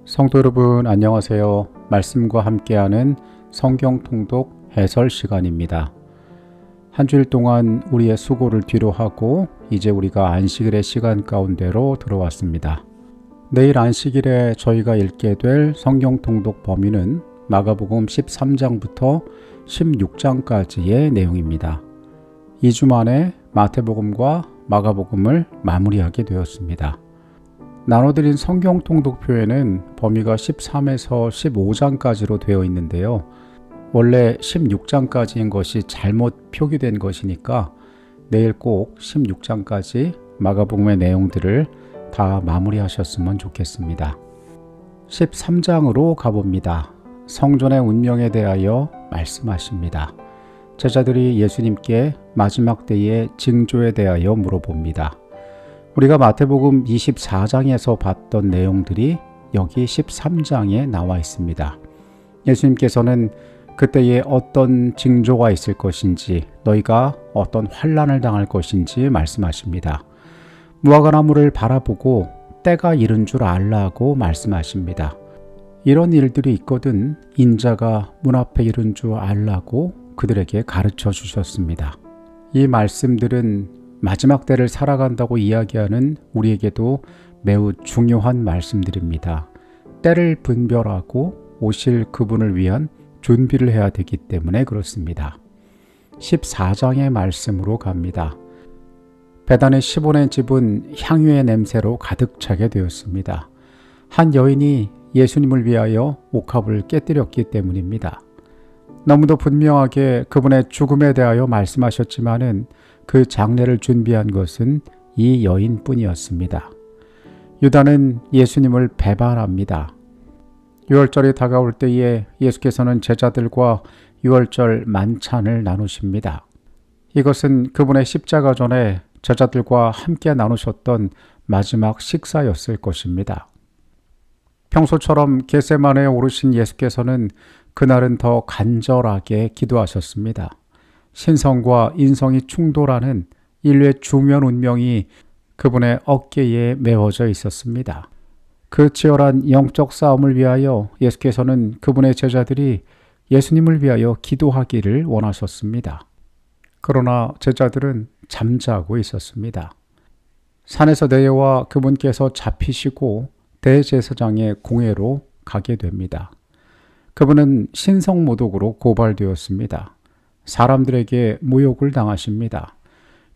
성도 여러분 안녕하세요. 말씀과 함께하는 성경 통독 해설 시간입니다. 한 주일 동안 우리의 수고를 뒤로하고 이제 우리가 안식일의 시간 가운데로 들어왔습니다. 내일 안식일에 저희가 읽게 될 성경 통독 범위는 마가복음 13장부터 16장까지의 내용입니다. 2주 만에 마태복음과 마가복음을 마무리하게 되었습니다. 나눠드린 성경 통독표에는 범위가 13에서 15장까지로 되어 있는데요. 원래 16장까지인 것이 잘못 표기된 것이니까 내일 꼭 16장까지 마가복음의 내용들을 다 마무리하셨으면 좋겠습니다. 13장으로 가봅니다. 성전의 운명에 대하여 말씀하십니다. 제자들이 예수님께 마지막 때의 징조에 대하여 물어봅니다. 우리가 마태복음 24장에서 봤던 내용들이 여기 13장에 나와 있습니다. 예수님께서는 그때에 어떤 징조가 있을 것인지, 너희가 어떤 환난을 당할 것인지 말씀하십니다. 무화과나무를 바라보고 때가 이른 줄 알라고 말씀하십니다. 이런 일들이 있거든 인자가 문 앞에 이른 줄 알라고 그들에게 가르쳐 주셨습니다. 이 말씀들은 마지막 때를 살아간다고 이야기하는 우리에게도 매우 중요한 말씀들입니다. 때를 분별하고 오실 그분을 위한 준비를 해야 되기 때문에 그렇습니다. 14장의 말씀으로 갑니다. 베단의 시몬의 집은 향유의 냄새로 가득 차게 되었습니다. 한 여인이 예수님을 위하여 옥합을 깨뜨렸기 때문입니다. 너무도 분명하게 그분의 죽음에 대하여 말씀하셨지만은 그 장례를 준비한 것은 이 여인뿐이었습니다. 유다는 예수님을 배반합니다. 유월절이 다가올 때에 예수께서는 제자들과 유월절 만찬을 나누십니다. 이것은 그분의 십자가 전에 제자들과 함께 나누셨던 마지막 식사였을 것입니다. 평소처럼 겟세마네에 오르신 예수께서는 그날은 더 간절하게 기도하셨습니다. 신성과 인성이 충돌하는 인류의 중요한 운명이 그분의 어깨에 메워져 있었습니다. 그 치열한 영적 싸움을 위하여 예수께서는 그분의 제자들이 예수님을 위하여 기도하기를 원하셨습니다. 그러나 제자들은 잠자고 있었습니다. 산에서 내려와 그분께서 잡히시고 대제사장의 공회로 가게 됩니다. 그분은 신성모독으로 고발되었습니다. 사람들에게 모욕을 당하십니다.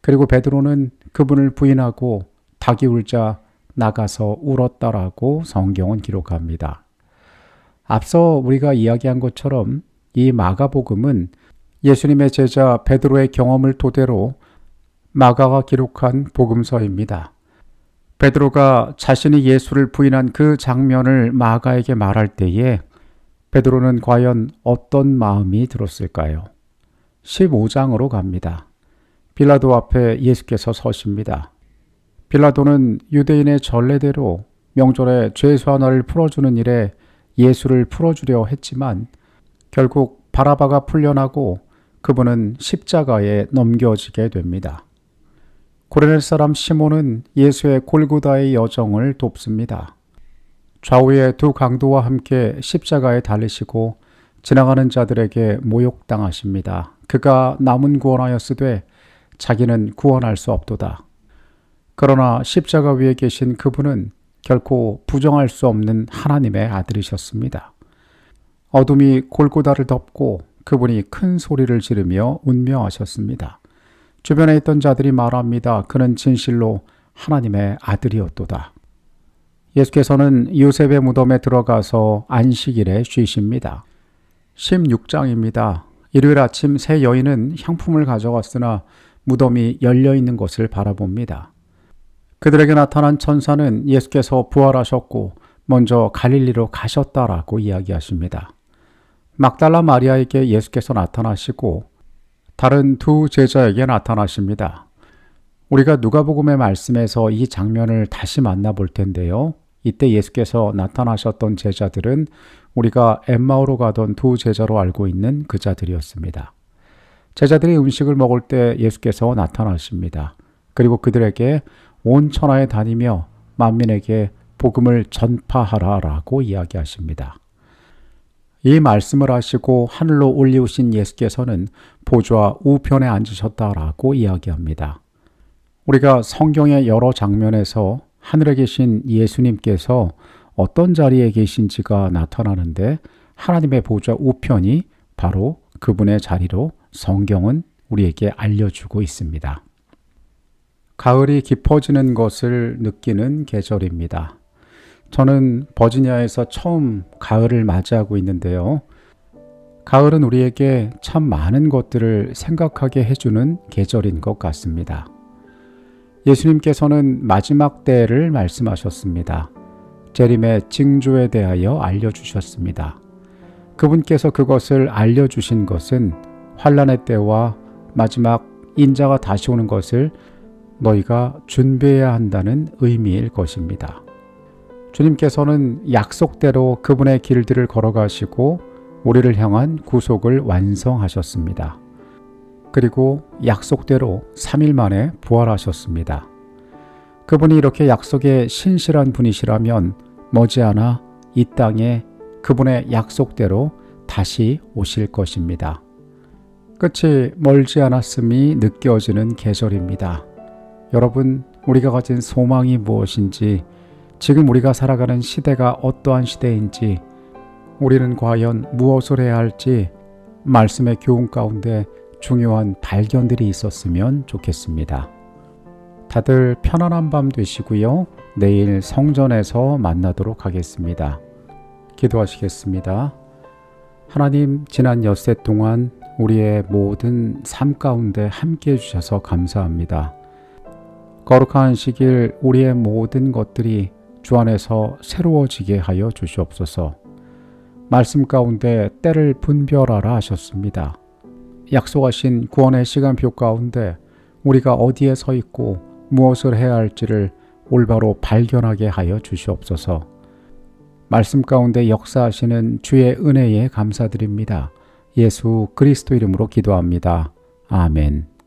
그리고 베드로는 그분을 부인하고 닭이 울자 나가서 울었다라고 성경은 기록합니다. 앞서 우리가 이야기한 것처럼 이 마가복음은 예수님의 제자 베드로의 경험을 토대로 마가가 기록한 복음서입니다. 베드로가 자신이 예수를 부인한 그 장면을 마가에게 말할 때에 베드로는 과연 어떤 마음이 들었을까요? 15장으로 갑니다. 빌라도 앞에 예수께서 서십니다. 빌라도는 유대인의 전례대로 명절에 죄수 하나를 풀어주는 일에 예수를 풀어주려 했지만 결국 바라바가 풀려나고 그분은 십자가에 넘겨지게 됩니다. 고레네 사람 시몬은 예수의 골고다의 여정을 돕습니다. 좌우의 두 강도와 함께 십자가에 달리시고 지나가는 자들에게 모욕당하십니다. 그가 남은 구원하였으되 자기는 구원할 수 없도다. 그러나 십자가 위에 계신 그분은 결코 부정할 수 없는 하나님의 아들이셨습니다. 어둠이 골고다를 덮고 그분이 큰 소리를 지르며 운명하셨습니다. 주변에 있던 자들이 말합니다. 그는 진실로 하나님의 아들이었도다. 예수께서는 요셉의 무덤에 들어가서 안식일에 쉬십니다. 16장입니다. 일요일 아침 세 여인은 향품을 가져갔으나 무덤이 열려있는 것을 바라봅니다. 그들에게 나타난 천사는 예수께서 부활하셨고 먼저 갈릴리로 가셨다라고 이야기하십니다. 막달라 마리아에게 예수께서 나타나시고 다른 두 제자에게 나타나십니다. 우리가 누가복음의 말씀에서 이 장면을 다시 만나볼 텐데요. 이때 예수께서 나타나셨던 제자들은 우리가 엠마오로 가던 두 제자로 알고 있는 그 자들이었습니다. 제자들이 음식을 먹을 때 예수께서 나타나십니다. 그리고 그들에게 온 천하에 다니며 만민에게 복음을 전파하라라고 이야기하십니다. 이 말씀을 하시고 하늘로 올리우신 예수께서는 보좌 우편에 앉으셨다라고 이야기합니다. 우리가 성경의 여러 장면에서 하늘에 계신 예수님께서 어떤 자리에 계신지가 나타나는데 하나님의 보좌 우편이 바로 그분의 자리로 성경은 우리에게 알려주고 있습니다. 가을이 깊어지는 것을 느끼는 계절입니다. 저는 버지니아에서 처음 가을을 맞이하고 있는데요. 가을은 우리에게 참 많은 것들을 생각하게 해주는 계절인 것 같습니다. 예수님께서는 마지막 때를 말씀하셨습니다. 재림의 징조에 대하여 알려주셨습니다. 그분께서 그것을 알려주신 것은 환난의 때와 마지막 인자가 다시 오는 것을 너희가 준비해야 한다는 의미일 것입니다. 주님께서는 약속대로 그분의 길들을 걸어가시고 우리를 향한 구속을 완성하셨습니다. 그리고 약속대로 3일 만에 부활하셨습니다. 그분이 이렇게 약속에 신실한 분이시라면 머지않아 이 땅에 그분의 약속대로 다시 오실 것입니다. 끝이 멀지 않았음이 느껴지는 계절입니다. 여러분, 우리가 가진 소망이 무엇인지, 지금 우리가 살아가는 시대가 어떠한 시대인지, 우리는 과연 무엇을 해야 할지 말씀의 교훈 가운데 중요한 발견들이 있었으면 좋겠습니다. 다들 편안한 밤 되시고요. 내일 성전에서 만나도록 하겠습니다. 기도하시겠습니다. 하나님, 지난 엿새 동안 우리의 모든 삶 가운데 함께 해주셔서 감사합니다. 거룩한 시길 우리의 모든 것들이 주 안에서 새로워지게 하여 주시옵소서. 말씀 가운데 때를 분별하라 하셨습니다. 약속하신 구원의 시간표 가운데 우리가 어디에 서 있고 무엇을 해야 할지를 올바로 발견하게 하여 주시옵소서. 말씀 가운데 역사하시는 주의 은혜에 감사드립니다. 예수 그리스도 이름으로 기도합니다. 아멘.